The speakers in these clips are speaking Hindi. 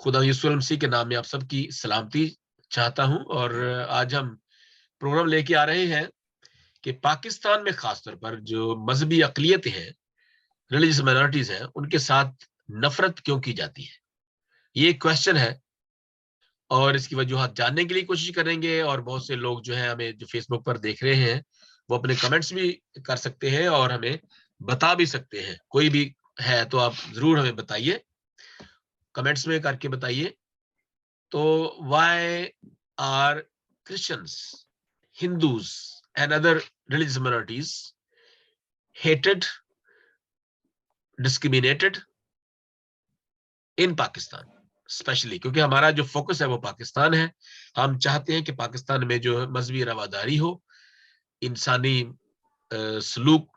खुदा यीशु मसीह के नाम में आप सबकी सलामती चाहता हूं। और आज हम प्रोग्राम लेके आ रहे हैं कि पाकिस्तान में खासतौर पर जो मजहबी अकलियतें हैं, रिलीजियस माइनॉरिटीज हैं, उनके साथ नफरत क्यों की जाती है। ये एक क्वेश्चन है और इसकी वजूहत जानने के लिए कोशिश करेंगे। और बहुत से लोग जो है हमें जो फेसबुक पर देख रहे हैं वो अपने कमेंट्स भी कर सकते हैं और हमें बता भी सकते हैं। कोई भी है तो आप जरूर हमें बताइए, कमेंट्स में करके बताइए। तो why are Christians, Hindus and other religious minorities hated, discriminated in Pakistan? Specially क्योंकि हमारा जो फोकस है वो पाकिस्तान है। हम चाहते हैं कि पाकिस्तान में जो मजहबी रवादारी हो, इंसानी सलूक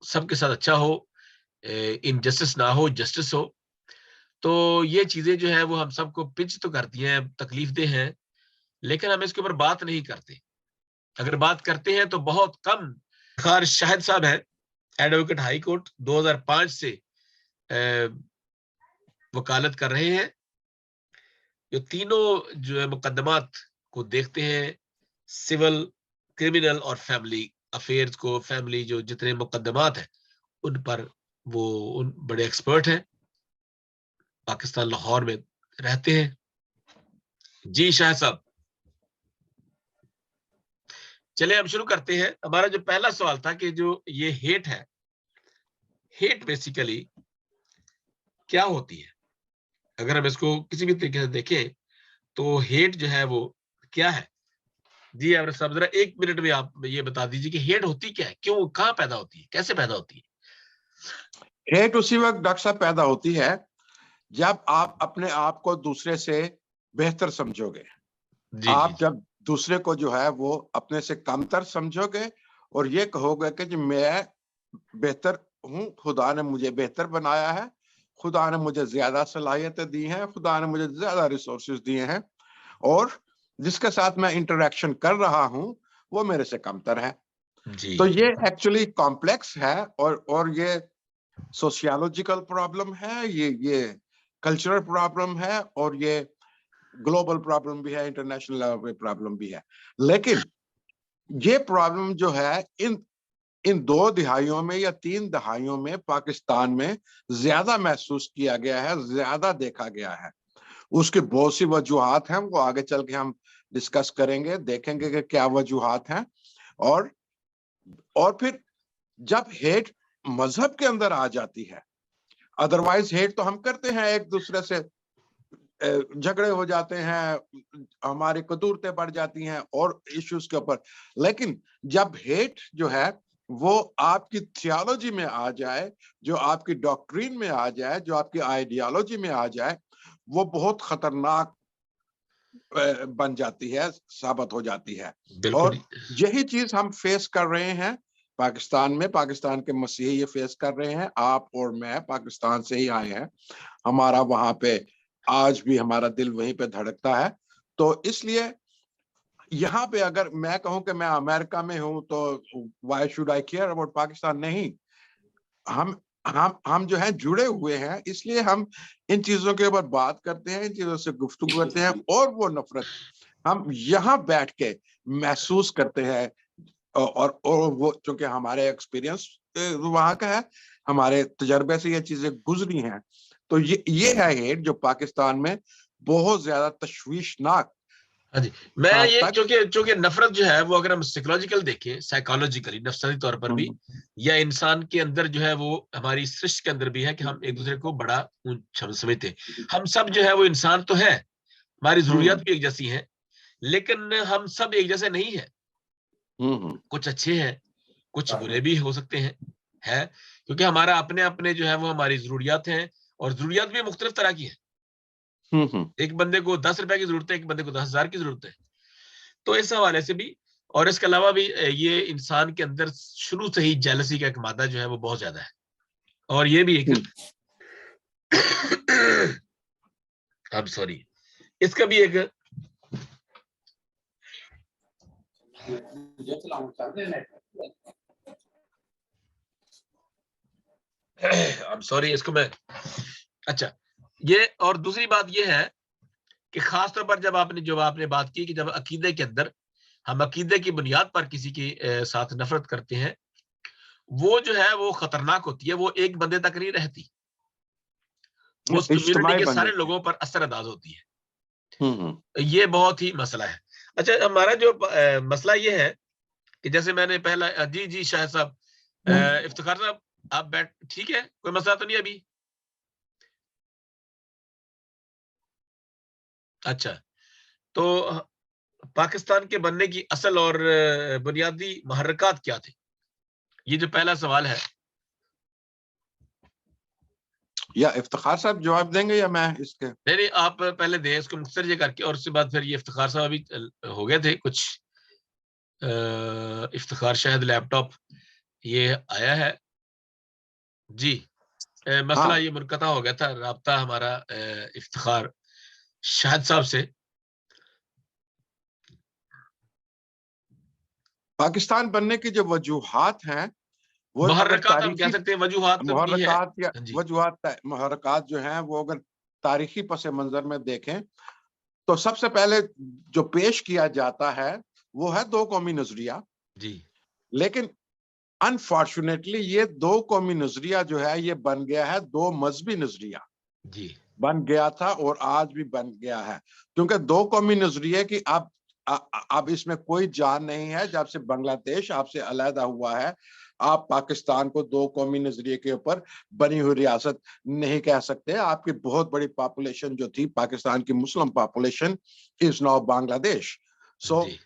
सबके साथ अच्छा हो, इनजस्टिस ना हो, जस्टिस हो। तो ये चीजें जो है वो हम सबको पिंच तो करती हैं, तकलीफ दे हैं, लेकिन हम इसके ऊपर बात नहीं करते। अगर बात करते हैं तो बहुत कम। खार शाहिद साहब है, एडवोकेट हाई कोर्ट 2005 से वकालत कर रहे हैं। जो तीनों जो है मुकदमात को देखते हैं, सिविल, क्रिमिनल और फैमिली अफेयर्स को, फैमिली जो जितने मुकदमात हैं उन पर वो उन बड़े एक्सपर्ट हैं। पाकिस्तान लाहौर में रहते हैं। जी शाह साहब, चलिए हम शुरू करते हैं। हमारा जो पहला सवाल था कि जो ये हेट है, हेट बेसिकली क्या होती है। अगर हम इसको किसी भी तरीके से देखें तो हेट जो है वो क्या है। जी अमर साहब, जरा 1 मिनट में आप ये बता दीजिए कि हेट होती क्या है, क्यों, कहाँ पैदा होती है, कैसे पैदा होती है। हेट उसी वक्त डॉक्टर साहब पैदा होती है जब आप अपने आप को दूसरे से बेहतर समझोगे। आप जब दूसरे को जो है वो अपने से कमतर समझोगे और ये कहोगे कि जो मैं बेहतर हूँ, खुदा ने मुझे बेहतर बनाया है, खुदा ने मुझे ज्यादा सलाहियतें दी हैं, खुदा ने मुझे ज्यादा रिसोर्सेज दिए हैं और जिसके साथ मैं इंटरेक्शन कर रहा हूँ वो मेरे से कमतर है। तो ये एक्चुअली कॉम्प्लेक्स है और ये सोशियोलॉजिकल प्रॉब्लम है, ये कल्चरल प्रॉब्लम है और ये ग्लोबल प्रॉब्लम भी है, इंटरनेशनल लेवल पे प्रॉब्लम भी है। लेकिन ये प्रॉब्लम जो है इन 2 दहाइयों में या 3 दहाइयों में पाकिस्तान में ज्यादा महसूस किया गया है, ज्यादा देखा गया है। उसकी बहुत सी वजूहात हैं, वो आगे चल के हम डिस्कस करेंगे, देखेंगे कि क्या वजूहात हैं। और फिर जब हेट मजहब के अंदर आ जाती है, अदरवाइज हेट तो हम करते हैं, एक दूसरे से झगड़े हो जाते हैं, हमारी कदूरतें बढ़ जाती हैं और इश्यूज के ऊपर। लेकिन जब हेट जो है वो आपकी थियोलॉजी में आ जाए, जो आपकी डॉक्ट्रिन में आ जाए, जो आपकी आइडियोलॉजी में आ जाए, वो बहुत खतरनाक बन जाती है, साबित हो जाती है। और यही चीज हम फेस कर रहे हैं पाकिस्तान में। पाकिस्तान के मसीही ये फेस कर रहे हैं। आप और मैं पाकिस्तान से ही आए हैं, हमारा वहां पे आज भी हमारा दिल वहीं पे धड़कता है। तो इसलिए यहाँ पे अगर मैं कहूँ कि मैं अमेरिका में हूँ तो why should I care about Pakistan? नहीं, हम जो है जुड़े हुए हैं, इसलिए हम इन चीजों के ऊपर बात करते हैं, इन चीजों से गुफ्तगू करते हैं और वो नफरत हम यहाँ बैठ के महसूस करते हैं। और वो चूंकि हमारे एक्सपीरियंस वहां का है, हमारे तजर्बे से ये चीजें गुजरी हैं। तो ये है हेट जो पाकिस्तान में बहुत ज्यादा तशवीशनाक। हाँ जी, मैं ये चूंकि नफरत जो है वो अगर हम साइकोलॉजिकल देखें, साइकोलॉजिकली नफ्सानी तौर पर भी, या इंसान के अंदर जो है वो हमारी सृष्टि के अंदर भी है कि हम एक दूसरे को बड़ा समझते हैं। हम सब जो है वो इंसान तो है, हमारी जरूरियात भी एक जैसी हैं, लेकिन हम सब एक जैसे नहीं है। कुछ अच्छे हैं, कुछ बुरे भी हो सकते हैं, है क्योंकि हमारा अपने अपने जो है वो हमारी जरूरियात हैं और जरूरियात भी मुख्तलिफ तरह की है। एक बंदे को 10 रुपए की जरूरत है, एक बंदे को 10,000 की जरूरत है। तो इस हवाले से भी, और इसके अलावा भी ये इंसान के अंदर शुरू से ही जेलसी का एक मादा जो है वो बहुत ज्यादा है। और ये भी एक अब सॉरी, इसका भी एक अब सॉरी, इसको मैं अच्छा, ये और दूसरी बात ये है कि खास तौर पर जब आपने बात की कि जब अकीदे के अंदर हम अकीदे की बुनियाद पर किसी की साथ नफरत करते हैं, वो जो है वो खतरनाक होती है, वो एक बंदे तक नहीं रहती, वो उस कम्युनिटी इज्तिमाई के बन सारे जाती है। लोगों पर असरअंदाज होती है। हम्म। ये बहुत ही मसला है। अच्छा, हमारा जो मसला ये है कि जैसे मैंने पहला जी जी शाह साहब, इफ्तिखार साहब, आप बैठ, ठीक है, कोई मसला तो नहीं अभी? अच्छा, तो पाकिस्तान के बनने की असल और बुनियादी महर्रकात क्या थे, ये जो पहला सवाल है। या इफ्तिखार साहब जवाब देंगे या मैं इसके? नहीं नहीं, आप पहले दें इसको मुख्तसर ये करके, और उसके बाद फिर ये इफ्तिखार साहब अभी हो गए थे कुछ, इफ्तिखार शायद लैपटॉप ये आया है जी। मसला हाँ, ये मुनक़ता हो गया था राब्ता हमारा इफ्तिखार शाहिद साहब से। पाकिस्तान बनने की जो वजूहात हैं, वो अगर मुहर्रकात हम कह तारीखी सकते हैं, वजूहात भी है। मुहर्रकात या हाँ जी मुहर्रकात जो हैं, वो अगर तारीखी पस मंजर में देखें, तो सबसे पहले जो पेश किया जाता है वो है दो कौमी नजरिया। जी लेकिन अनफॉर्चुनेटली ये दो कौमी नजरिया जो है, ये बन गया है दो मजहबी नजरिया जी बन गया था, और आज भी बन गया है। क्योंकि दो कौमी नजरिए की अब इसमें कोई जान नहीं है। जब से बांग्लादेश आपसे अलहदा हुआ है, आप पाकिस्तान को दो कौमी नजरिए के ऊपर बनी हुई रियासत नहीं कह सकते। आपकी बहुत बड़ी पॉपुलेशन जो थी पाकिस्तान की, Muslim population, is now Bangladesh. So जी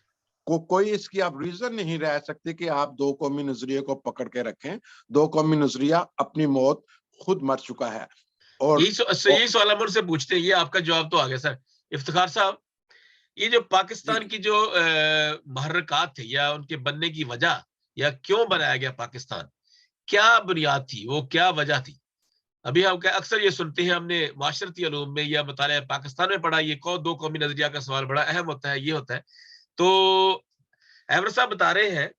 कोई इसकी आप रीजन नहीं रह सकते कि आप दो कौमी नजरिए को पकड़ के रखें। दो कौमी नजरिया अपनी मौत खुद मर चुका है। और यही सवाल हम उनसे पूछते हैं, ये आपका जवाब तो आ गया सर। इफ्तिखार साहब, ये जो जी, पाकिस्तान की जो महर्रकात थे या उनके बनने की वजह, या क्यों बनाया गया पाकिस्तान, क्या बुनियाद थी, वो क्या वजह थी? अभी हम क्या अक्सर ये सुनते हैं, हमने माशरती उलूम में या मुताला पाकिस्तान में पढ़ा, ये दो कौमी नजरिया का सवाल बड़ा अहम होता है, ये होता है। तो एवर साहब बता रहे हैं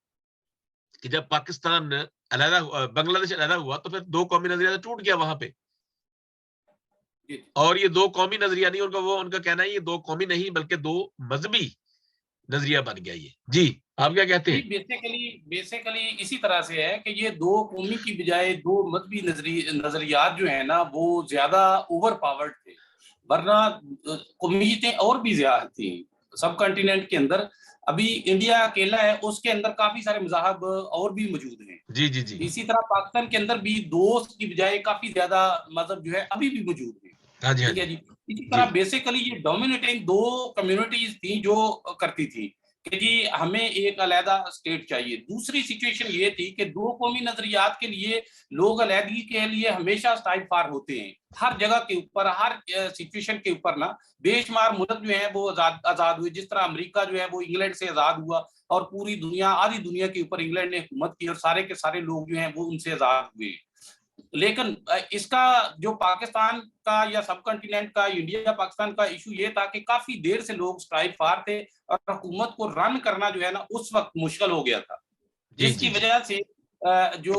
कि जब पाकिस्तान बांग्लादेश अलहदा हुआ, तो फिर दो कौमी नजरिया तो टूट गया वहां पे। और ये दो कौमी नजरिया नहीं, उनका कहना है ये दो कौमी नहीं बल्कि दो मजहबी नजरिया बन गया ये। जी, आप क्या कहते जी, हैं? बेसिकली बेसिकली इसी तरह से है कि ये दो कौमी की बजाय दो मजहबी नजरियात जो है ना, वो ज्यादा ओवर पावर्ड थे। वरना कौमियतें और भी ज्यादा थी सब कॉन्टिनेंट के अंदर। अभी इंडिया अकेला है, उसके अंदर काफी सारे मज़ाहब और भी मौजूद हैं। जी जी जी। इसी तरह पाकिस्तान के अंदर भी दोस्त की बजाय काफी ज्यादा मजहब जो है अभी भी मौजूद है। हाँ जी हाँ ठीक है जी जी। इसी जी तरह बेसिकली ये डोमिनेटिंग दो कम्युनिटीज थी जो करती थी कि जी हमें एक अलहदा स्टेट चाहिए। दूसरी सिचुएशन ये थी कि दो कौमी नजरियात के लिए लोग अलहदगी के लिए हमेशा स्ट्राइक फार होते हैं। हर जगह के ऊपर, हर सिचुएशन के ऊपर ना, बेशुमार मुल्क जो है वो आजाद हुए। जिस तरह अमेरिका जो है वो इंग्लैंड से आजाद हुआ, और पूरी दुनिया, आधी दुनिया के ऊपर इंग्लैंड ने हुकूमत की, और सारे के सारे लोग जो हैं वो उनसे आजाद हुए। लेकिन इसका जो पाकिस्तान का या सब कॉन्टिनेंट का, इंडिया पाकिस्तान का इशू ये था कि काफी देर से लोग स्ट्राइक फार थे, और हुकूमत को रन करना जो है ना उस वक्त मुश्किल हो गया था। जी जिसकी जी जी वजह से जो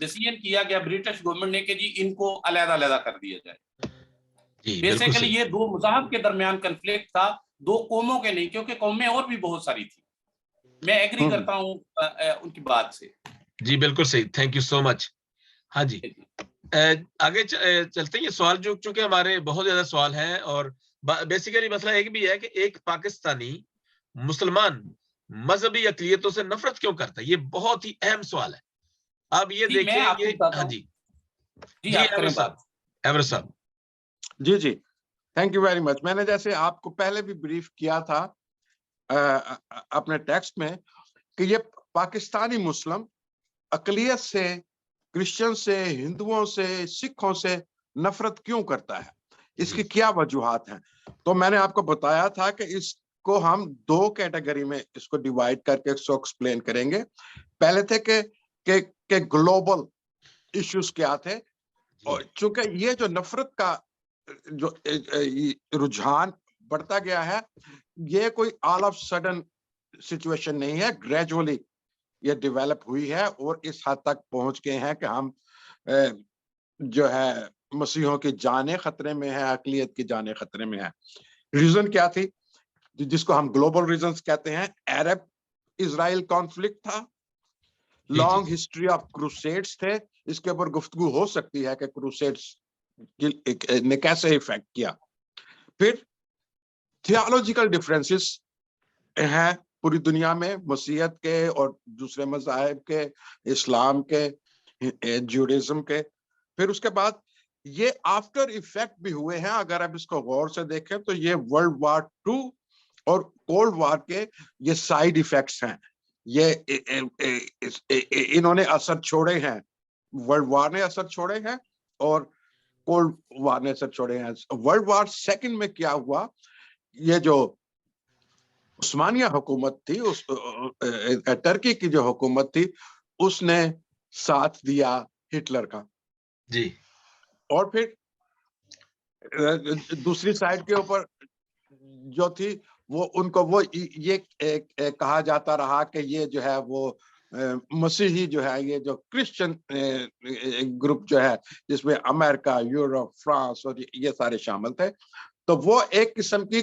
डिसीजन किया गया ब्रिटिश गवर्नमेंट ने कि जी इनको अलग-अलग कर दिया जाए। जी, बिल्कुल बेसिकली सही। ये दो मज़ाहब के दरमियान कन्फ्लिक्ट था, दो कौमों के नहीं, क्योंकि कौमें और भी बहुत सारी थी। मैं एग्री हम्म, करता हूँ उनकी बात से। जी, बिल्कुल सही, थैंक यू सो मच। हाँ जी, आगे चलते हैं। ये सवाल जो चूंकि हमारे बहुत ज्यादा सवाल हैं, और बेसिकली मसला एक भी है कि एक पाकिस्तानी मुसलमान मजहबी अकलियतों से नफरत क्यों करता है, ये बहुत ही अहम सवाल है। आप ये जी, मैं देखें, आपको ये, बताता हाँ हूँ। जी जी, जी, आप करें बात। एवर साहब। जी जी, थैंक यू वेरी मच। मैंने जैसे आपको पहले भी ब्रीफ किया था अपने टेक्स्ट में, कि ये पाकिस्तानी मुस्लिम अकलियत से, क्रिश्चियन से, हिंदुओं से, सिखों से नफरत क्यों करता है, इसकी जी क्या वजूहात हैं। तो मैंने आपको बताया था कि इसको हम दो कैटेगरी में इसको डिवाइड करके इसको एक्सप्लेन करेंगे। पहले थे कि ग्लोबल इश्यूज क्या थे, जी और चूंकि ये जो नफरत का जो रुझान बढ़ता गया है, ये कोई ऑल ऑफ सडन सिचुएशन नहीं है, ग्रेजुअली ये डेवलप हुई है, और इस हद तक पहुंच गए हैं कि हम जो है मसीहों की जानें खतरे में है, अकलियत की जानें खतरे में है। रीजन क्या थी, जिसको हम ग्लोबल रीजंस कहते हैं? अरब इजराइल कॉन्फ्लिक्ट था, लॉन्ग हिस्ट्री ऑफ क्रूसेड्स थे, इसके ऊपर गुफ्तगू हो सकती है कि क्रूसेड्स ने कैसे इफेक्ट किया। फिर थियोलॉजिकल डिफरेंसेस हैं पूरी दुनिया में, मसीहत के और दूसरे मज़ाहिब के, इस्लाम के, ज्यूडिज्म के। फिर उसके बाद ये आफ्टर इफेक्ट भी हुए हैं, अगर आप इसको गौर से देखें तो ये वर्ल्ड वार 2 और कोल्ड वार के ये साइड इफेक्ट्स हैं। ये इन्होंने असर छोड़े हैं, वर्ल्ड वार ने असर छोड़े हैं और कोल्ड वार ने असर छोड़े हैं। वर्ल्ड वार 2 में क्या हुआ, ये जो उस्मानिया हुकूमत थी, उस टर्की की जो हुकूमत थी, उसने साथ दिया हिटलर का जी। और फिर दूसरी साइड के ऊपर जो थी वो उनको वो ये कहा जाता रहा कि ये जो है वो मसीही जो है, ये जो क्रिश्चियन ग्रुप जो है जिसमें अमेरिका, यूरोप, फ्रांस और ये सारे शामिल थे, तो वो एक किस्म की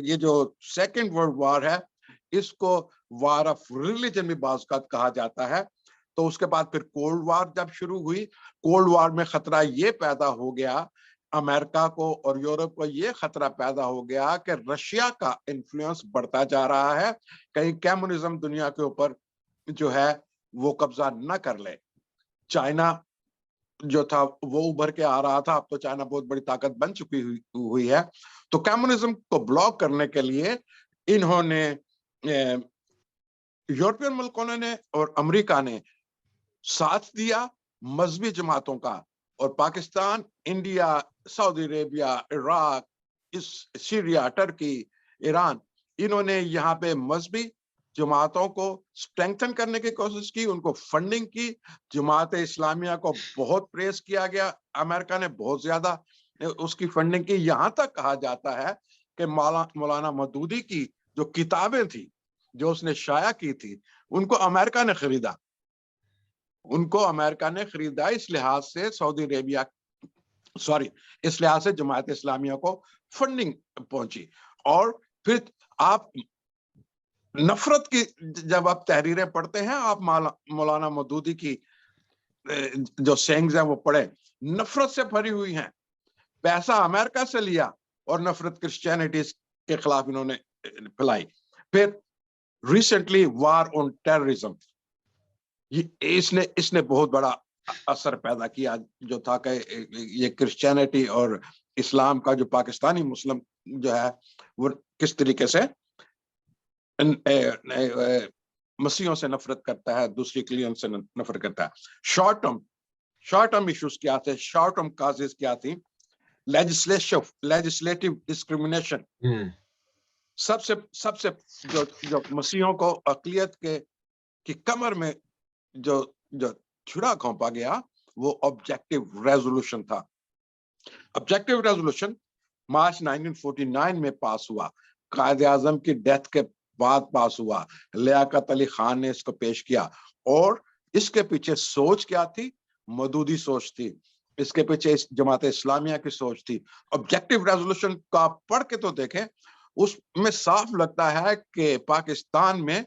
ये जो सेकेंड वर्ल्ड वॉर है इसको वार ऑफ रिलीजन भी बाज़ कहा जाता है। तो उसके बाद फिर कोल्ड वार जब शुरू हुई, कोल्ड वार में खतरा ये पैदा हो गया, अमेरिका को और यूरोप को ये खतरा पैदा हो गया कि रशिया का इन्फ्लुएंस बढ़ता जा रहा है, कहीं कम्युनिज्म दुनिया के ऊपर जो है वो कब्जा न कर ले। चाइना जो था वो उभर के आ रहा था, अब तो चाइना बहुत बड़ी ताकत बन चुकी हुई है। तो कम्युनिज्म को ब्लॉक करने के लिए इन्होंने यूरोपियन मुल्कों ने और अमेरिका ने साथ दिया मजहबी जमातों का, और Pakistan, India, Saudi Arabia, Iraq, Syria, Turkey, Iran, इन्होंने यहाँ पे मजहबी जमातों को स्ट्रेंथन करने की कोशिश की, उनको फंडिंग की। जमात इस्लामिया को बहुत प्रेस किया गया, अमेरिका ने बहुत ज्यादा उसकी फंडिंग की। यहाँ तक कहा जाता है कि मौलाना मौदूदी की जो किताबें थी जो उसने शाया की थी, उनको अमेरिका ने खरीदा, इस लिहाज से सऊदी अरेबिया, इस लिहाज से जमात इस्लामिया को फंडिंग पहुंची। और फिर आप नफरत की जब आप तहरीरें पढ़ते हैं, आप मौलाना मौदूदी की जो सेंग्स हैं वो पढ़े, नफरत से भरी हुई हैं। पैसा अमेरिका से लिया और नफरत क्रिश्चियनिटी के खिलाफ इन्होंने फैलाई। फिर रिसेंटली वार ऑन टेररिज्म, इसने बहुत बड़ा असर पैदा किया, जो था कि ये क्रिश्चियनिटी और इस्लाम का जो पाकिस्तानी मुस्लिम जो है वो किस तरीके से मसीहों से नफरत करता है, दूसरी क्लियन से नफरत करता है। शॉर्ट टर्म इश्यूज क्या थे, शॉर्ट टर्म काजेस क्या थी? लेजिस्लेटिव डिस्क्रिमिनेशन, सबसे जो मसीहों को अक़लियत की कमर में जो छुरा घोंपा गया वो ऑब्जेक्टिव रेजोल्यूशन था। ऑब्जेक्टिव रेजोल्यूशन मार्च 1949 में पास हुआ, कायदे आजम की डेथ के बाद पास हुआ। लियाकत अली खान ने इसको पेश किया, और इसके पीछे सोच क्या थी? मदूदी सोच थी, इसके पीछे जमात इस्लामिया की सोच थी। ऑब्जेक्टिव रेजोल्यूशन का पढ़ के तो देखें, उसमें साफ लगता है कि पाकिस्तान में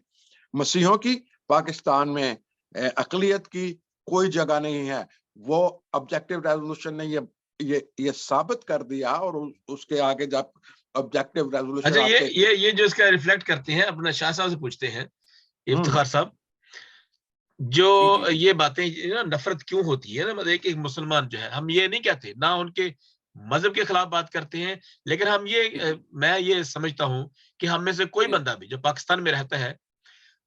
मसीहों की, पाकिस्तान में अक़लियत की कोई जगह नहीं है। वो ऑब्जेक्टिव रेजोल्यूशन ने ये साबित कर दिया। और उसके आगे जब ऑब्जेक्टिव रेजोल्यूशन, अच्छा, ये जो इसका रिफ्लेक्ट करते हैं, अपना शाह साहब से पूछते हैं, इफ्तिखार साहब, जो ये बातें ना नफरत क्यों होती है ना, मतलब एक मुसलमान जो है, हम ये नहीं कहते ना उनके मजहब के खिलाफ बात करते हैं, लेकिन हम मैं ये समझता हूं कि हम में से कोई बंदा भी जो पाकिस्तान में रहता है,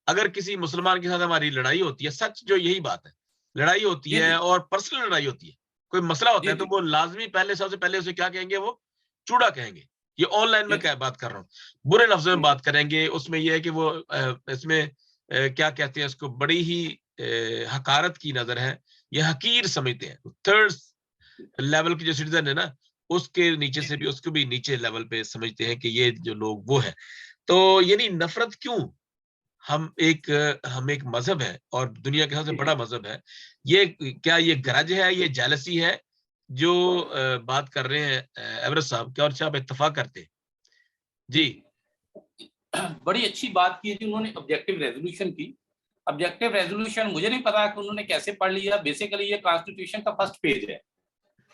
अगर किसी मुसलमान के साथ हमारी लड़ाई होती है, सच जो यही बात है, लड़ाई होती है और पर्सनल लड़ाई होती है, कोई मसला होता है, तो वो लाजमी सबसे पहले उसे क्या कहेंगे? वो चूड़ा कहेंगे। ये ऑनलाइन में क्या बात कर रहा हूँ, बुरे लफ्जों में बात करेंगे। उसमें यह है कि वो इसमें क्या कहते हैं उसको, बड़ी ही हकारत की नजर है, ये हकीर समझते हैं। थर्ड लेवल की जो सिटीजन है ना, उसके नीचे से भी, उसको भी नीचे लेवल पे समझते हैं कि ये जो लोग वो है। तो यानी नफरत क्यों? हम एक मजहब है और दुनिया के सबसे बड़ा मजहब है, क्या ये गरज है, ये जेलसी है जो बात कर रहे हैं एवरेस्ट साहब? क्या और आप इत्तेफाक करते हैं जी, बड़ी अच्छी बात की थी उन्होंने ऑब्जेक्टिव रेजोल्यूशन की। ऑब्जेक्टिव रेजोल्यूशन मुझे नहीं पता कि उन्होंने कैसे पढ़ लिया, बेसिकली ये कॉन्स्टिट्यूशन का फर्स्ट पेज है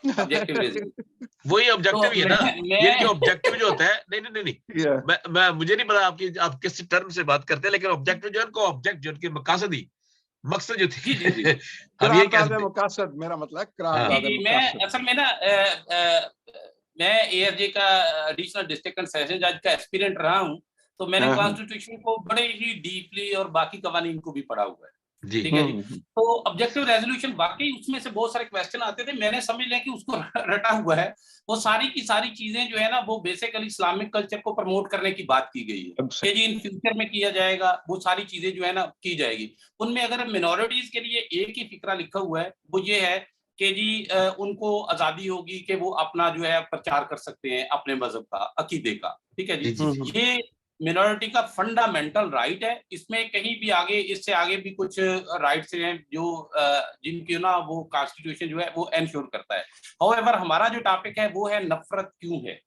ऑब्जेक्टिव रेजोल्यूशन। वही ऑब्जेक्टिव तो ही है ना। ये देखिए, ऑब्जेक्टिव जो होता है, नहीं नहीं नहीं नहीं, Yeah. मैं मुझे नहीं पता आप किस टर्म से बात करते हैं, लेकिन ऑब्जेक्टिव जो है उनको ऑब्जेक्ट जो उनके मकसदी मकसद जो जी जी जी थे हम ये कह करारदाद सकते मुकासद, मेरा मतलब जी करारदाद जी। मैं मुकासद। असल में ना मैं एएसजे का एडिशनल डिस्ट्रिक्ट एंड सेशन जज का एस्पिरेंट रहा हूँ, तो मैंने कॉन्स्टिट्यूशन को बड़े ही डीपली और बाकी कवानीन को भी पढ़ा हुआ है। जी। ठीक है जी। तो ऑब्जेक्टिव रेजोल्यूशन वाकई उसमें से बहुत सारे क्वेश्चन आते थे, मैंने समझ लिया कि उसको रटा हुआ है। वो सारी की सारी चीजें जो है ना वो बेसिकली इस्लामिक कल्चर को प्रमोट करने की बात की गई है कि जी इन फ्यूचर में किया जाएगा, वो सारी चीजें जो है ना की जाएगी। उनमें अगर मिनोरिटीज के लिए एक ही फिक्रा लिखा हुआ है, वो ये है कि जी उनको आजादी होगी कि वो अपना जो है प्रचार कर सकते हैं अपने मजहब का, अकीदे का। ठीक है जी जी। जी जी। ये मिनोरिटी का फंडामेंटल राइट है, इसमें कहीं भी आगे इससे आगे भी कुछ राइट्स हैं जो जिनकी ना वो कॉन्स्टिट्यूशन जो है वो एंश्योर करता है। हाउएवर हमारा जो टॉपिक है वो है नफरत क्यों है,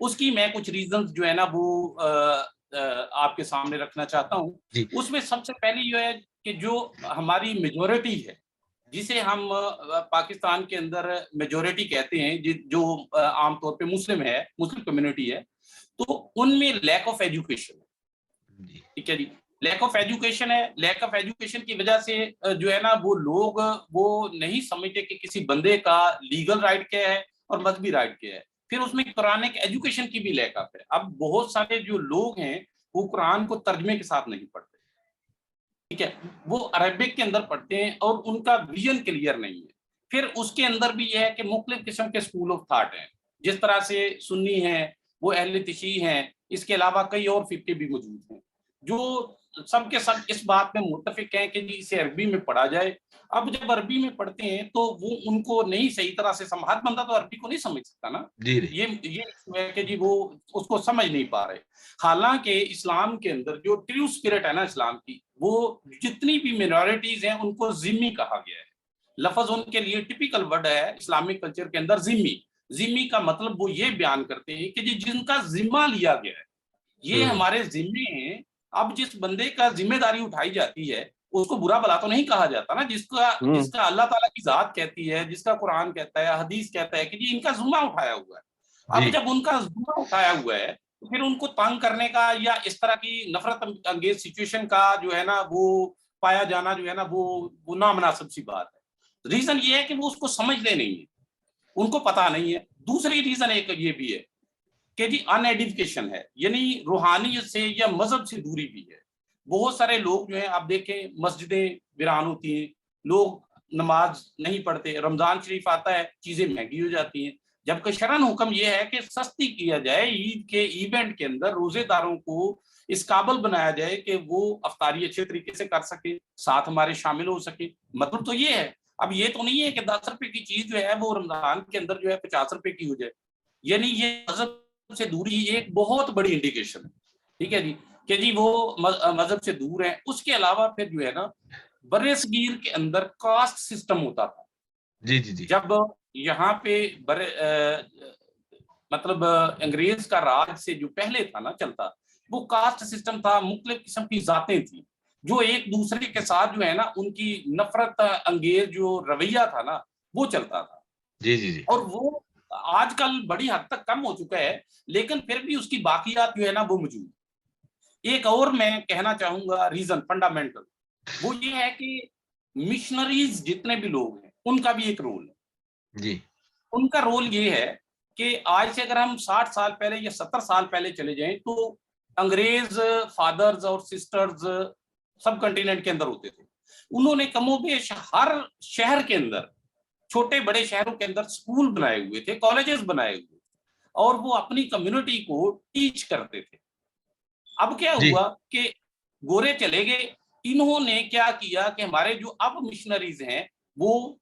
उसकी मैं कुछ रीजंस जो है ना वो आपके सामने रखना चाहता हूँ। जी। उसमें सबसे पहली जो है कि जो हमारी मेजोरिटी है, जिसे हम पाकिस्तान के अंदर मेजोरिटी कहते हैं, जो आमतौर पे मुस्लिम है, मुस्लिम कम्युनिटी है, तो उनमें लैक ऑफ एजुकेशन है। ठीक है जी, लैक ऑफ एजुकेशन है। लैक ऑफ एजुकेशन की वजह से जो है ना वो लोग वो नहीं समझते कि किसी बंदे का लीगल राइट क्या है और मजहबी राइट क्या है। फिर उसमें कुरानिक एजुकेशन की भी लैक ऑफ है। अब बहुत सारे जो लोग हैं वो कुरान को तर्जमे के साथ नहीं पढ़ते। ठीक है, वो अरबिक के अंदर पढ़ते हैं और उनका विजन क्लियर नहीं है। फिर उसके अंदर भी यह है कि मुख्तलिफ किस्म के स्कूल ऑफ थॉट हैं, जिस तरह से सुन्नी है वो अहले तशी हैं, इसके अलावा कई और फिक्रे भी मौजूद हैं जो सबके सब इस बात में मुत्तफिक हैं कि जी इसे अरबी में पढ़ा जाए। अब जब अरबी में पढ़ते हैं तो वो उनको नहीं सही तरह से हर बंदा तो अरबी को नहीं समझ सकता ना। जी ये इशू है कि जी वो उसको समझ नहीं पा रहे। हालांकि इस्लाम के अंदर जो ट्रू स्पिरिट है ना इस्लाम की, वो जितनी भी मिनॉरिटीज हैं उनको जिम्मी कहा गया है। लफ्ज उनके लिए टिपिकल वर्ड है इस्लामिक कल्चर के अंदर जिम्मी। जिम्मी का मतलब वो ये बयान करते हैं कि जी जिनका जिम्मा लिया गया है, ये हमारे जिम्मे हैं। अब जिस बंदे का जिम्मेदारी उठाई जाती है उसको बुरा भला तो नहीं कहा जाता ना, जिसका अल्लाह ताला की जात कहती है, जिसका कुरान कहता है, हदीस कहता है कि जी इनका जुम्मा उठाया हुआ है। अब जब उनका जुम्मा उठाया हुआ है तो फिर उनको तंग करने का या इस तरह की नफरत अंगेज सिचुएशन का जो है ना वो पाया जाना जो है ना वो नामनासिब सी बात है। रीजन ये है कि वो उसको समझते नहीं है, उनको पता नहीं है। दूसरी रीजन एक ये भी है कि जी अनएडिफिकेशन है, यानी रूहानियत से या मजहब से दूरी भी है। बहुत सारे लोग जो हैं आप देखें मस्जिदें वीरान होती हैं, लोग नमाज नहीं पढ़ते, रमजान शरीफ आता है चीजें महंगी हो जाती हैं, जबकि शरन हुक्म यह है कि सस्ती किया जाए। ईद के इवेंट के अंदर रोजेदारों को इस काबिल बनाया जाए कि वो अफ्तारी अच्छे तरीके से कर सके, साथ हमारे शामिल हो सके। मतलब तो ये है। अब ये तो नहीं है कि 10 रुपए की चीज जो है वो रमजान के अंदर जो है 50 रुपए की हो जाए, यानी ये मजहब से दूरी एक बहुत बड़ी इंडिकेशन है। ठीक है जी, कि जी वो मजहब से दूर है। उसके अलावा फिर जो है ना बरे सगीर के अंदर कास्ट सिस्टम होता था। जी जी जी। जब यहाँ पे मतलब अंग्रेज का राज से जो पहले था ना चलता, वो कास्ट सिस्टम था, मुख्तलिफ किस्म की जातें थी जो एक दूसरे के साथ जो है ना उनकी नफरत अंगेज जो रवैया था ना वो चलता था। जी जी जी। और वो आजकल बड़ी हद तक कम हो चुका है, लेकिन फिर भी उसकी बाकियात जो है ना वो मौजूद। एक और मैं कहना चाहूंगा रीजन फंडामेंटल, वो ये है कि मिशनरीज जितने भी लोग हैं उनका भी एक रोल है। जी। उनका रोल ये है कि आज से अगर हम 60 साल पहले या 70 साल पहले चले जाएं तो अंग्रेज फादर्स और सिस्टर्स सब कंटिनेंट के अंदर होते थे। उन्होंने कमोबेश हर शहर के अंदर, छोटे बड़े शहरों के अंदर स्कूल बनाए हुए थे, कॉलेजेस बनाए हुए, और वो अपनी कम्युनिटी को टीच करते थे। अब क्या जी। हुआ कि गोरे चले गए, इन्होंने क्या किया कि हमारे जो अब मिशनरीज हैं वो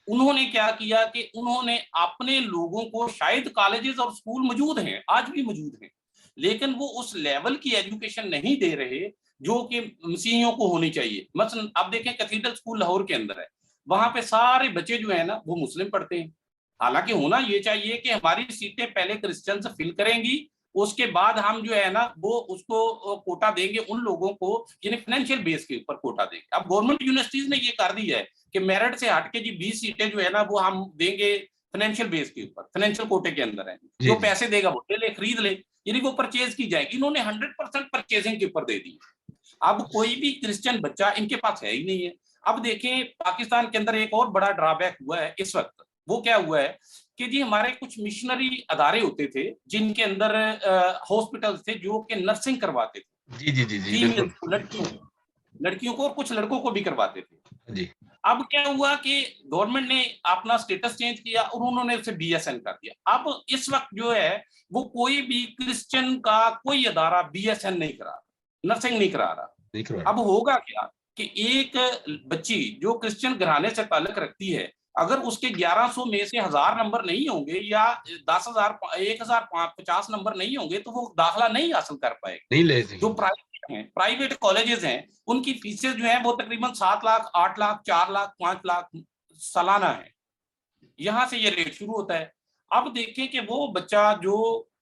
उन्होंने क्या किया कि उन्होंने अपने लोगों को, शायद कॉलेजेस और स्कूल मौजूद हैं, आज भी मौजूद हैं, लेकिन वो उस लेवल की एजुकेशन नहीं दे रहे जो कि मसीहियों को होनी चाहिए। मसलन आप देखें कैथीड्रल स्कूल लाहौर के अंदर है, वहां पे सारे बच्चे जो है ना वो मुस्लिम पढ़ते हैं। हालांकि होना ये चाहिए कि हमारी सीटें पहले क्रिश्चियन से फिल करेंगी, उसके बाद हम जो है ना वो उसको कोटा देंगे उन लोगों को, यानी फाइनेंशियल बेस के ऊपर कोटा देंगे। अब गवर्नमेंट यूनिवर्सिटीज ने ये कर दिया है कि मेरिट से हटके जी 20 सीटें जो है ना वो हम देंगे फाइनेंशियल बेस के ऊपर, फाइनेंशियल कोटे के अंदर है, जो पैसे देगा वो ले खरीद ले, यानी वो परचेज की जाएगी। इन्होंने 100% परचेजिंग के ऊपर दे दी। अब कोई भी क्रिश्चियन बच्चा इनके पास है ही नहीं है। अब देखें पाकिस्तान के अंदर एक और बड़ा ड्रॉबैक हुआ है इस वक्त, वो क्या हुआ है कि जी हमारे कुछ मिशनरी अदारे होते थे जिनके अंदर हॉस्पिटल थे जो कि नर्सिंग करवाते थे, जी लड़कियों को और कुछ लड़कों को भी करवाते थे जी। अब क्या हुआ कि गवर्नमेंट ने अपना स्टेटस चेंज किया और उन्होंने उसे BSN कर दिया। अब इस वक्त जो है वो कोई भी क्रिश्चियन का कोई अदारा BSN नहीं करा, नर्सिंग नहीं करा रहा। अब होगा क्या कि एक बच्ची जो क्रिश्चियन घराने से ताल्लुक रखती है, अगर उसके 1100 में से 1000 नंबर नहीं होंगे या 10,000 1050 नंबर नहीं होंगे तो वो दाखिला नहीं हासिल कर पाएगा। जो प्राइवेट कॉलेजेस हैं उनकी फीसें जो है वो तकरीबन 7 लाख, 8 लाख, 4 लाख, 5 लाख सालाना है। यहां से ये रेट शुरू होता है। अब देखें कि वो बच्चा जो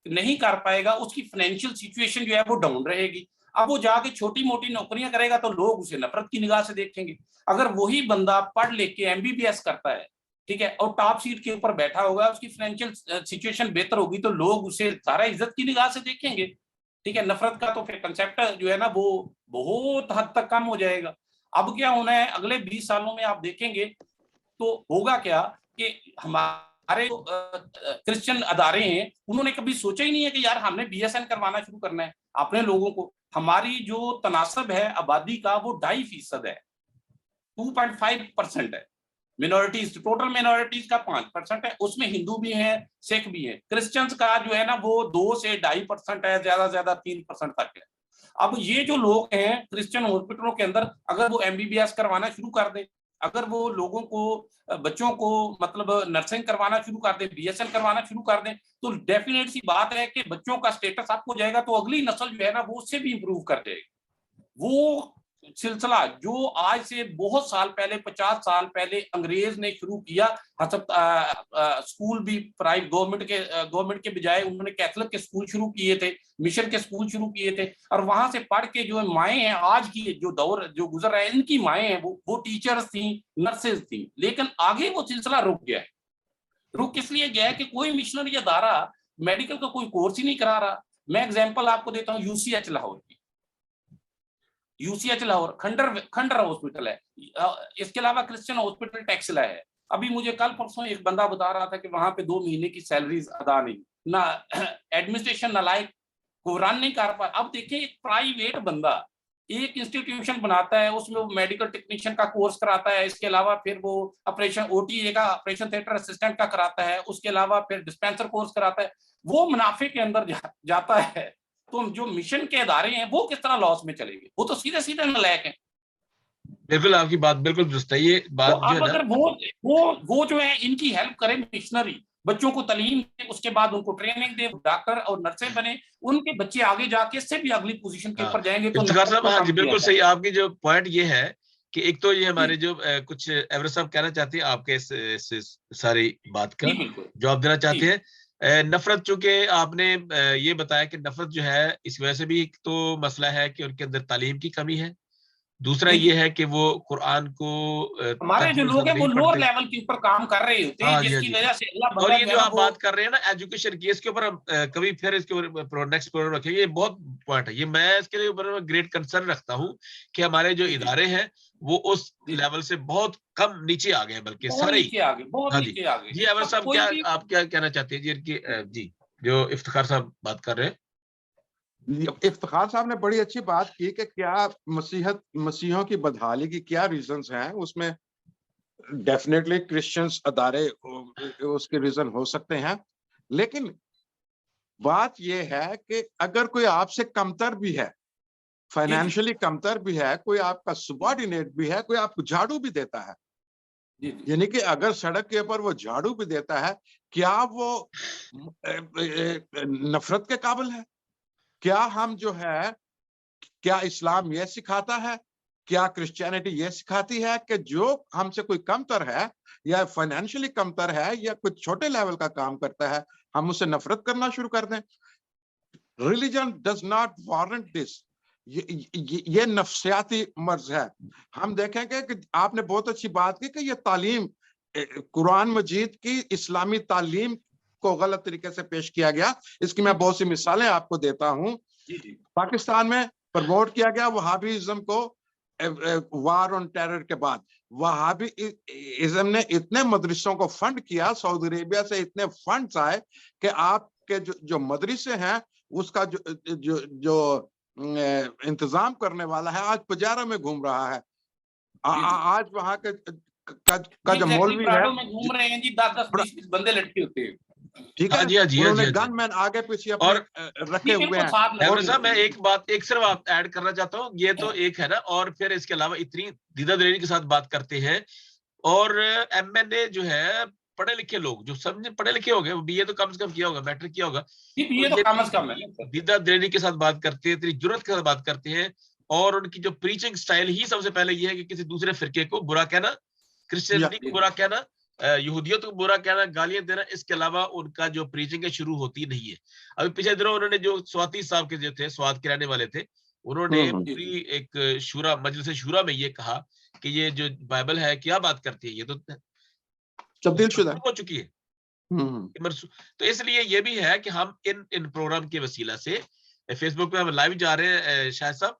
नहीं कर पाएगा उसकी फाइनेंशियल सिचुएशन जो है वो डाउन रहेगी। अब वो जाके छोटी मोटी नौकरियां करेगा तो लोग उसे नफरत की निगाह से देखेंगे। अगर वही बंदा पढ़ लिख के MBBS करता है, ठीक है, और टॉप सीट के ऊपर बैठा होगा, उसकी फाइनेंशियल सिचुएशन बेहतर होगी तो लोग उसे सारा इज्जत की निगाह से देखेंगे, ठीक है। नफरत का तो फिर कंसेप्ट जो है ना वो बहुत हद तक कम हो जाएगा। अब क्या होना है अगले 20 सालों में आप देखेंगे तो होगा क्या कि हमारे क्रिश्चियन अदारे हैं उन्होंने कभी सोचा ही नहीं है कि यार हमने BSN करवाना शुरू करना है अपने लोगों को। हमारी जो तनासब है आबादी का वो 2.5% है, 2.5% है। मिनोरिटीज, टोटल मिनोरिटीज का 5% है, उसमें हिंदू भी हैं, सिख भी हैं। क्रिश्चियंस का जो है ना वो 2 से 2.5% है, ज्यादा से ज्यादा 3% तक है। अब ये जो लोग हैं क्रिश्चियन हॉस्पिटलों के अंदर अगर वो MBBS करवाना शुरू कर दे, अगर वो लोगों को बच्चों को मतलब नर्सिंग करवाना शुरू कर दे, BSN करवाना शुरू कर दें, तो डेफिनेट सी बात है कि बच्चों का स्टेटस अप हो जाएगा, तो अगली नस्ल जो है ना वो उससे भी इंप्रूव कर जाएगी। वो सिलसिला जो आज से बहुत साल पहले 50 साल पहले अंग्रेज ने शुरू किया, स्कूल भी प्राइवेट गवर्नमेंट के बजाय उन्होंने कैथलिक के स्कूल शुरू किए थे, मिशन के स्कूल शुरू किए थे, और वहां से पढ़ के जो माएँ हैं आज की जो दौर जो गुजर रहा है इनकी माएँ हैं वो टीचर्स थी, नर्सेज थी, लेकिन आगे वो सिलसिला रुक गया है। रुक इसलिए गया है कि कोई मिशनरी अदारा मेडिकल का कोई कोर्स ही नहीं करा रहा। मैं एग्जाम्पल आपको देता हूँ UCH लाहौर की। UCH लाहौर खंडर हॉस्पिटल है, इसके अलावा क्रिश्चियन हॉस्पिटल टैक्सिला है। अभी मुझे कल परसों एक बंदा बता रहा था कि वहां पे 2 महीने की सैलरीज अदा नहीं, ना एडमिनिस्ट्रेशन नालायक को रन नहीं कर पा। अब देखिए एक प्राइवेट बंदा एक इंस्टीट्यूशन बनाता है, उसमें वो मेडिकल टेक्नीशियन का कोर्स कराता है, इसके अलावा फिर वो ऑपरेशन OTA का ऑपरेशन थिएटर असिस्टेंट का कराता है, उसके अलावा फिर डिस्पेंसर कोर्स कराता है, वो मुनाफे के अंदर जाता है। तो जो मिशन के अदारे हैं वो किस तरह लॉस में चलेंगे? वो तो सीधे सीधे नालायक हैं। बिल्कुल आपकी बात बिल्कुल दुरुस्त है। ये बात तो जो है अगर वो जो है इनकी हेल्प करें, मिशनरी बच्चों को तालीम दे, उसके बाद उनको ट्रेनिंग दे, डॉक्टर और नर्सें बने, उनके बच्चे आगे जाके इससे भी अगली पोजीशन के ऊपर जाएंगे। तो हाँ जी बिल्कुल सही। आपकी जो पॉइंट ये है कि एक तो ये हमारे जो कुछ एवरेज साहब कहना चाहते हैं आपके इस सारी बात का जवाब देना चाहते हैं। नफरत, चूंकि आपने ये बताया कि नफरत जो है इस वजह से भी एक तो मसला है कि उनके अंदर तालीम की कमी है, दूसरा ये है कि वो कुरान को हमारे जो लोग हैं वो लोअर लेवल के ऊपर काम कर रहे होते हैं, जिसकी वजह से और ये जो आप बात कर रहे हैं ना एजुकेशन की, इसके ऊपर हम कभी फिर इसके ऊपर नेक्स्ट प्रोग्राम रखेंगे। ये बहुत पॉइंट है, ये मैं इसके ऊपर ग्रेट कंसर्न रखता हूँ कि हमारे जो इदारे हैं वो उस लेवल से बहुत कम नीचे आ गए, बल्कि सारे ही बहुत नीचे आ गए। जी अवर साहब क्या आप क्या कहना चाहते हैं जी इनकी जी जो इफ्तिखार साहब बात कर रहे हैं? इफ्तिखार साहब ने बड़ी अच्छी बात की कि क्या मसीहों की बदहाली की क्या रीजंस हैं। उसमें डेफिनेटली क्रिश्चियंस अदारे उसके रीजन हो सकते हैं, लेकिन बात यह है कि अगर कोई आपसे कमतर भी है, फाइनेंशियली कमतर भी है, कोई आपका सुबॉर्डिनेट भी है, कोई आपको झाड़ू भी देता है, यानी कि अगर सड़क के ऊपर वो झाड़ू भी देता है, क्या वो नफरत के काबिल है? क्या हम जो है, क्या इस्लाम ये सिखाता है, क्या क्रिश्चियनिटी ये सिखाती है कि जो हमसे कोई कमतर है या फाइनेंशियली कमतर है या कुछ छोटे लेवल का काम करता है हम उससे नफरत करना शुरू कर दें? Religion does not warrant this. ये नफ्सियाती मर्ज है। हम देखेंगे कि आपने बहुत अच्छी बात की कि ये तालीम, कुरान मजीद की इस्लामी तालीम को गलत तरीके से पेश किया गया। इसकी मैं बहुत सी मिसालें आपको देता हूं। पाकिस्तान में प्रमोट किया गया वहाबीइज्म को वार ऑन टेरर के बाद। वहाबीइज्म ने इतने मदरसों को फंड किया, सऊदी अरेबिया से इतने फंड्स आए कि आपके जो मदरसे हैं उसका जो इंतजाम करने वाला है आज पजारा में घूम रहा है। आज वहां का जो मौलवी है में घूम रहे हैं जी, 10-10 बंदे लटके होते हैं। ठीक है, उन्होंने गनमैन आगे पीछे अपने रखे हुए हैं। और साहब मैं एक बात एक सिर्फ आप ऐड करना चाहता हूँ, ये तो एक है ना, और फिर इसके अलावा इतनी दीदादरेरी के साथ बात करते हैं, और एमएनए जो है पढ़े लिखे लोग जो समझे पढ़े लिखे हो गए, बीए तो कम से कम किया होगा, मैट्रिक किया होगा, ये तो कम से कम है, दीदादरेरी के साथ बात करते हैं, इतनी जुर्रत के साथ बात करते हैं, और उनकी जो प्रीचिंग स्टाइल ही सबसे पहले ये है कि किसी दूसरे फिरके को बुरा कहना, क्रिश्चियनिटी को बुरा कहना, यहूदियत को बुरा कहना, गालियां देना, इसके अलावा उनका जो प्रीचिंग है शुरू होती नहीं है। अभी पिछले दिनों उन्होंने जो स्वाति साहब के जो थे, स्वाद के रहने वाले थे, उन्होंने पूरी एक शूरा मजलिस शूरा में ये कहा कि ये जो बाइबल है क्या बात करती है, ये तो तब्दील हो चुकी है। तो इसलिए ये भी है कि हम इन प्रोग्राम के वसीला से, फेसबुक पे हम लाइव जा रहे हैं शायद साहब,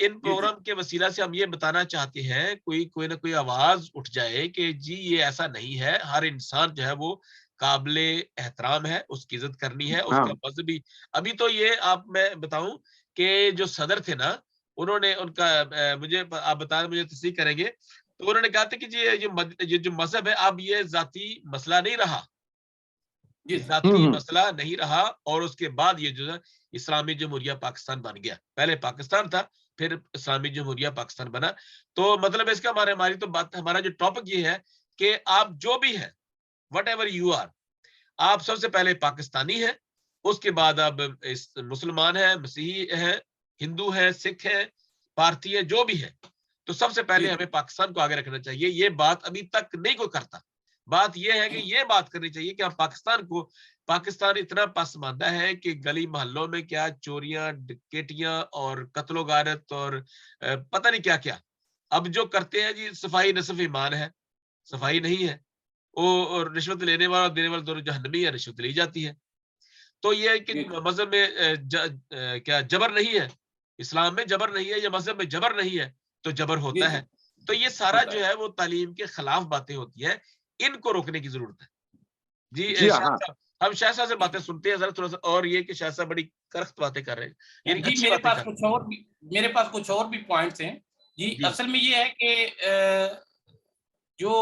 इन प्रोग्राम के वसीला से हम ये बताना चाहते हैं, कोई ना कोई आवाज उठ जाए कि जी ये ऐसा नहीं है, हर इंसान जो है वो काबिले एहतराम है, उसकी इज्जत करनी है, उसका मजहबी। अभी तो ये आप मैं बताऊं कि जो सदर थे ना, उन्होंने उनका मुझे आप बता मुझे तस्दीक करेंगे, तो उन्होंने कहा था कि जी ये जो मजहब है अब ये जाती मसला नहीं रहा, ये जाती मसला नहीं रहा, और उसके बाद ये जो है इस्लामी जमहूरिया पाकिस्तान बन गया। पहले पाकिस्तान था, फिर इस्लामी जमहूरिया पाकिस्तान बना। तो मतलब इसका हमारी तो बात, हमारा जो टॉपिक ये है कि आप जो भी है, वट एवर यू आर, आप सबसे पहले पाकिस्तानी है, उसके बाद आप मुसलमान है, मसीही है, हिंदू है, सिख है, भारतीय है, जो भी है, तो सबसे पहले हमें पाकिस्तान को आगे रखना चाहिए। ये बात अभी तक नहीं कोई करता। बात यह है कि ये बात करनी चाहिए कि पाकिस्तान इतना पसमानदा है कि गली मोहल्लों में क्या चोरियां, डकैतियां और कत्लो गारत और पता नहीं क्या क्या अब जो करते हैं जी, सफाई नसफ ईमान है, सफाई नहीं है, और रिश्वत लेने वाला और देने वाला दोनों जहन्नमी है, रिश्वत ली जाती है। तो ये कि मजहब में क्या जबर नहीं है, इस्लाम में जबर नहीं है, या मजहब में जबर नहीं है तो जबर होता है। तो ये सारा जो है वो तालीम के खिलाफ बातें होती है, इनको रोकने की जरूरत है। जी हम शाह साहब से बातें सुनते हैं जरा थोड़ा सा, और ये कि शाह साहब बड़ी करख्त बातें कर रहे हैं, जी मेरे पास कुछ और भी पॉइंट्स हैं जी। असल में ये है कि जो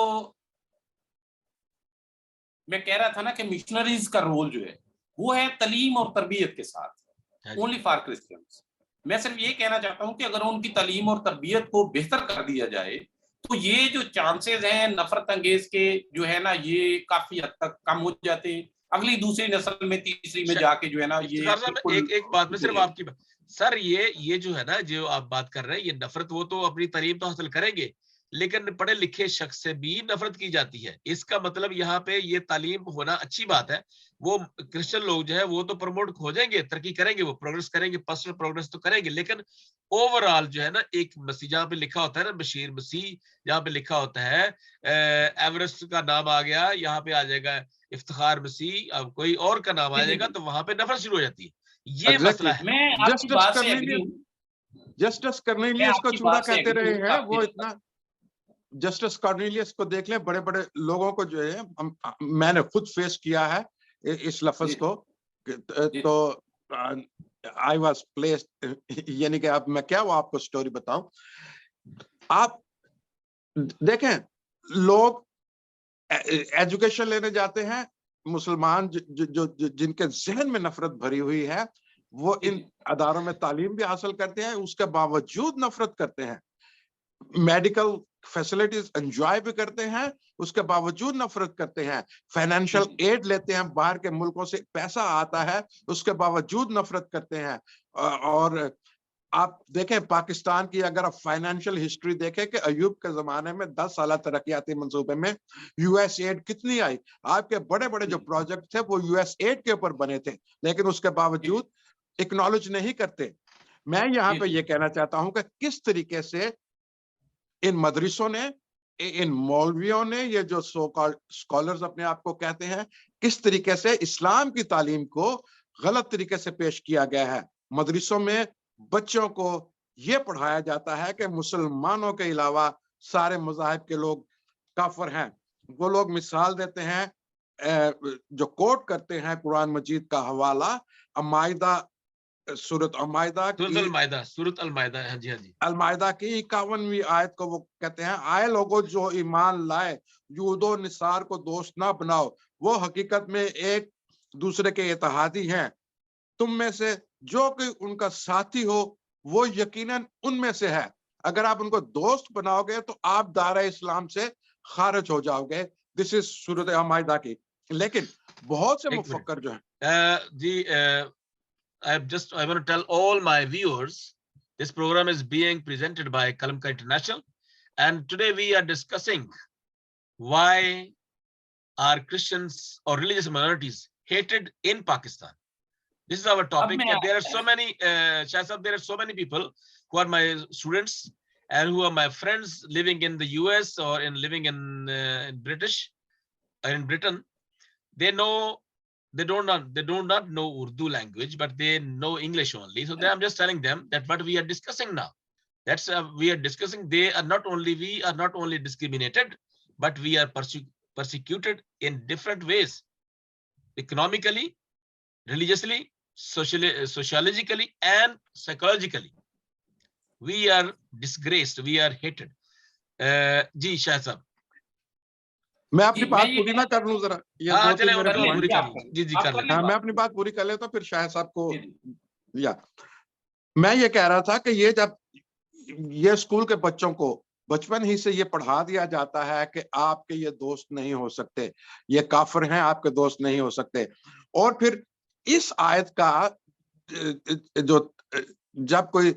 मैं कह रहा था ना कि मिशनरीज का रोल जो है वो है तालीम और तरबियत के साथ, ओनली फॉर क्रिश्चियंस। मैं सिर्फ ये कहना चाहता हूं कि अगर उनकी तालीम और तरबियत को बेहतर कर दिया जाए तो ये जो चांसेस हैं नफरत अंगेज के जो है ना, ये काफी हद तक कम हो जाते हैं। अगली दूसरी नस्ल में तीसरी में जाके जो है ना, ये एक बात में सिर्फ आपकी सर, ये जो है ना, जो आप बात कर रहे हैं, ये नफरत, वो तो अपनी तालीम तो हासिल करेंगे, लेकिन पढ़े लिखे शख्स से भी नफरत की जाती है। इसका मतलब यहाँ पे ये तालीम होना अच्छी बात है। वो क्रिश्चियन लोग जो है वो तो प्रमोट हो जाएंगे, तरक्की करेंगे, वो प्रोग्रेस करेंगे, पर्सनल प्रोग्रेस तो करेंगे, लेकिन ओवरऑल जो है ना, एक मसीह जहाँ पे लिखा होता है ना, बशीर मसीह, जहाँ पे लिखा होता है एवरेस्ट का नाम आ गया, यहाँ पे आ जाएगा इफ्तिखार मसीह, अब कोई और का नाम आ जाएगा, तो वहां पे नफरत शुरू हो जाती है। ये मसला है। मैं आपकी बात से एग्री हूं। जस्टिस कर्नेलियस को चूड़ा कहते रहे हैं, वो इतना जस्टिस कॉर्नेलियस को देख लें, बड़े बड़े लोगों को जो है मैंने खुद फेस किया है इस लफ्ज को, तो आई वाज प्लेस्ड, यानी कि अब मैं क्या वो आपको स्टोरी बताऊं। आप देखें, लोग एजुकेशन लेने जाते हैं, मुसलमान जो जिनके जहन में नफरत भरी हुई है, वो इन अदारों में तालीम भी हासिल करते हैं, उसके बावजूद नफरत करते हैं। मेडिकल फैसिलिटीज एंजॉय भी करते हैं, उसके बावजूद नफरत करते हैं। फाइनेंशियल एड लेते हैं, बाहर के मुल्कों से पैसा आता है, उसके बावजूद नफरत करते हैं। और आप देखें पाकिस्तान की, अगर आप फाइनेंशियल हिस्ट्री देखें कि अयूब के जमाने में 10 साल तरक्याती मंसूबे में यूएस एड कितनी आई, आपके बड़े बड़े जो प्रोजेक्ट थे वो यूएस एड के ऊपर बने थे, लेकिन उसके बावजूद एक्नॉलेज नहीं करते। मैं यहाँ पे ये कहना चाहता हूं कि किस तरीके से इन मदरसों ने, इन मौलवियों ने, ये जो सो कॉल्ड स्कॉलर्स अपने आप को कहते हैं, किस तरीके से इस्लाम की तालीम को गलत तरीके से पेश किया गया है। मदरसों में बच्चों को ये पढ़ाया जाता है कि मुसलमानों के अलावा सारे मज़ाहिब के लोग काफिर हैं। वो लोग मिसाल देते हैं, जो कोट करते हैं कुरान मजीद का हवाला, सूरत अल-माइदा हाँ जी, हाँ जी, अल-माइदा की 51वीं आयत को वो कहते हैं, आए लोगों जो ईमान लाए, यूदो निसार को दोस्त ना बनाओ, वो हकीकत में एक दूसरे के इत्तेहादी हैं। तुम में से जो कि उनका साथी हो वो यकीनन उनमें से है। अगर आप उनको दोस्त बनाओगे तो आप दायरा इस्लाम से खारिज हो जाओगे। दिस इज सूरत अल-माइदा की। लेकिन बहुत से मुफक्कर जो है जी, I want to tell all my viewers, this program is being presented by Kalamka International, and today we are discussing why are Christians or religious minorities hated in Pakistan. This is our topic, and there are so many, Shahzad, there are so many people who are my students and who are my friends living in the US or living in Britain. They do not know Urdu language, but they know English only. So I'm just telling them that what we are discussing now, that's we are discussing. We are not only discriminated, but we are persecuted in different ways, economically, religiously, sociologically, and psychologically. We are disgraced. We are hated. जी शाह साहब, मैं अपनी बात पूरी ना कर लूं जरा, ये हाँ, दो तीन मेरे पॉइंट। जी कर लें। हाँ, मैं अपनी बात पूरी कर लेता, फिर शाह साहब को। या मैं ये कह रहा था कि ये जब ये स्कूल के बच्चों को बचपन ही से ये पढ़ा दिया जाता है कि आपके ये दोस्त नहीं हो सकते, ये काफिर हैं, आपके दोस्त नहीं हो सकते, और फिर इस आयत का जो जब कोई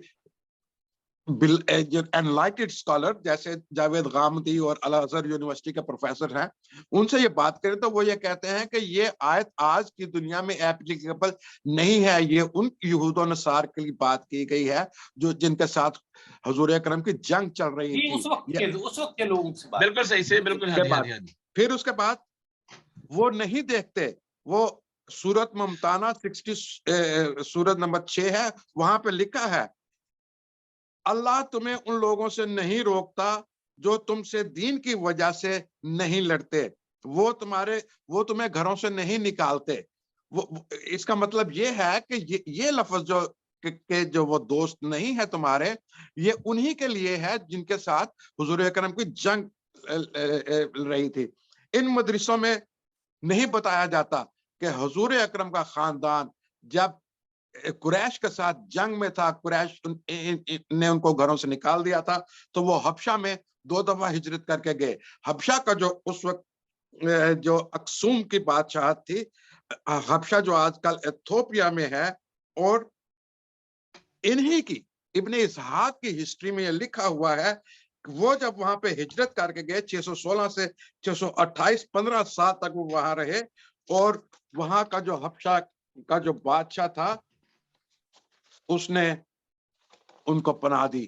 एनलाइटेड स्कॉलर जैसे जावेद गामदी और अल अज़हर यूनिवर्सिटी के प्रोफेसर हैं, उनसे ये बात करें तो वो ये कहते हैं कि ये आयत आज की दुनिया में एप्लीकेबल नहीं है। ये उन यहूद और नसार के लिए बात की गई है जो जिनके साथ हुजूर अकरम की जंग चल रही थी उस वक्त के लोगों से बात। बिल्कुल सही से, बिल्कुल। फिर उसके बाद वो नहीं देखते, वो सूरत मुमताना 60 सूरत नंबर 6 है, वहां पे लिखा है, अल्लाह तुम्हें उन लोगों से नहीं रोकता जो तुमसे दीन की वजह से नहीं लड़ते, वो तुम्हें घरों से नहीं निकालते। वो इसका मतलब ये है कि ये लफ्ज जो वो दोस्त नहीं है तुम्हारे, ये उन्हीं के लिए है जिनके साथ हुजूर अकरम की जंग रही थी। इन मदरसों में नहीं बताया जाता कि हुजूर अकरम का खानदान जब कुरैश के साथ जंग में था, कुरैश ने उनको घरों से निकाल दिया था, तो वो हबशा में 2 दफा हिजरत करके गए। हबशा का जो उस वक्त जो अक्सूम की बादशाहत थी, हबशा जो आजकल एथियोपिया में है, और इन्हीं की इब्ने इसहाक की हिस्ट्री में ये लिखा हुआ है, वो जब वहां पे हिजरत करके गए 616 से 628, 15 साल तक वो वहां रहे, और वहां का जो हबशा का जो बादशाह था उसने उनको पनाह दी।